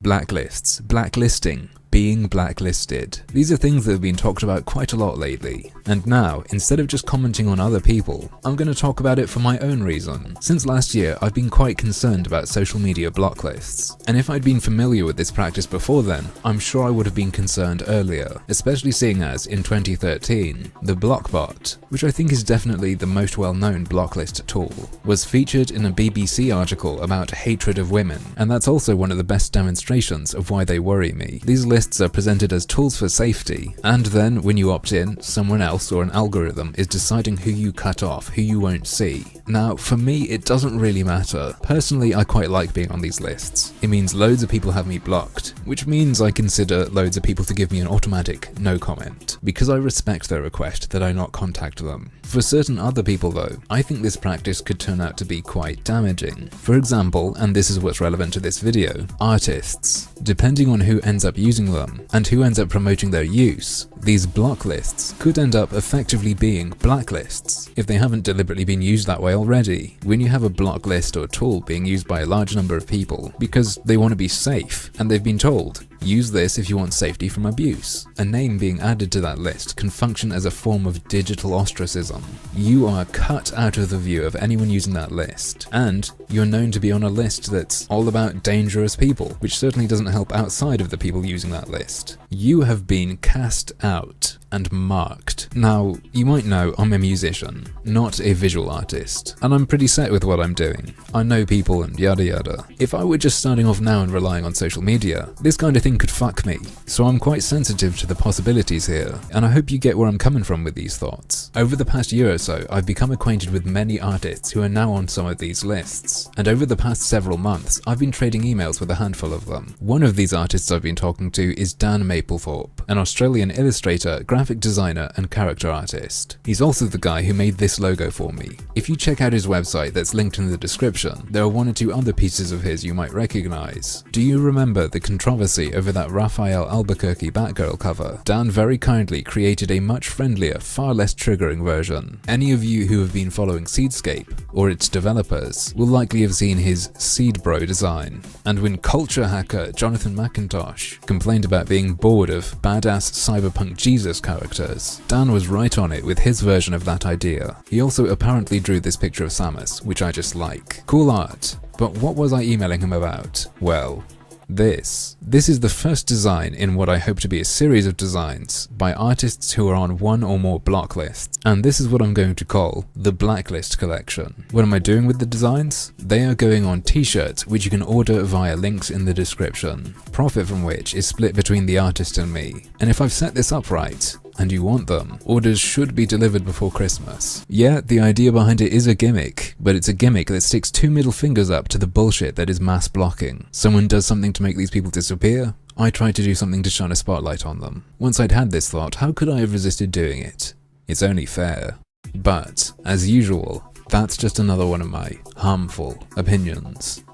Blacklists, blacklisting, being blacklisted. These are things that have been talked about quite a lot lately. And now, instead of just commenting on other people, I'm going to talk about it for my own reason. Since last year, I've been quite concerned about social media block lists. And if I'd been familiar with this practice before then, I'm sure I would have been concerned earlier, especially seeing as, in 2013, the Blockbot, which I think is definitely the most well-known blocklist tool, was featured in a BBC article about hatred of women, and that's also one of the best demonstrations of why they worry me. These lists are presented as tools for safety, and then when you opt in, someone else or an algorithm is deciding who you cut off, who you won't see. Now, for me, it doesn't really matter. Personally, I quite like being on these lists. It means loads of people have me blocked, which means I consider loads of people to give me an automatic no comment, because I respect their request that I not contact them. For certain other people though, I think this practice could turn out to be quite damaging. For example, and this is what's relevant to this video, artists. Depending on who ends up using them, and who ends up promoting their use, these block lists could end up effectively being blacklists, if they haven't deliberately been used that way already. When you have a block list or tool being used by a large number of people because they want to be safe, and they've been told, use this if you want safety from abuse. A name being added to that list can function as a form of digital ostracism. You are cut out of the view of anyone using that list, and you're known to be on a list that's all about dangerous people, which certainly doesn't help outside of the people using that list. You have been cast out and marked. Now, you might know I'm a musician, not a visual artist, and I'm pretty set with what I'm doing. I know people and yada yada. If I were just starting off now and relying on social media, this kind of thing could fuck me. So I'm quite sensitive to the possibilities here, and I hope you get where I'm coming from with these thoughts. Over the past year or so, I've become acquainted with many artists who are now on some of these lists, and over the past several months, I've been trading emails with a handful of them. One of these artists I've been talking to is Dan Mapplethorpe, an Australian illustrator, graphic designer, and character artist. He's also the guy who made this logo for me. If you check out his website that's linked in the description, there are one or two other pieces of his you might recognize. Do you remember the controversy over that Raphael Albuquerque Batgirl cover? Dan very kindly created a much friendlier, far less triggering version. Any of you who have been following Seedscape, or its developers, will likely have seen his Seed Bro design. And when culture hacker Jonathan McIntosh complained about being bored of badass cyberpunk Jesus characters, Dan was right on it with his version of that idea. He also apparently drew this picture of Samus, which I just like. Cool art. But what was I emailing him about? Well, this is the first design in what I hope to be a series of designs by artists who are on one or more block lists, and this is what I'm going to call the Blacklist collection. What am I doing with the designs? They are going on t-shirts which you can order via links in the description, profit from which is split between the artist and me. And if I've set this up right, and you want them, orders should be delivered before Christmas. Yeah, the idea behind it is a gimmick, but it's a gimmick that sticks two middle fingers up to the bullshit that is mass blocking. Someone does something to make these people disappear, I try to do something to shine a spotlight on them. Once I'd had this thought, how could I have resisted doing it? It's only fair. But, as usual, that's just another one of my harmful opinions.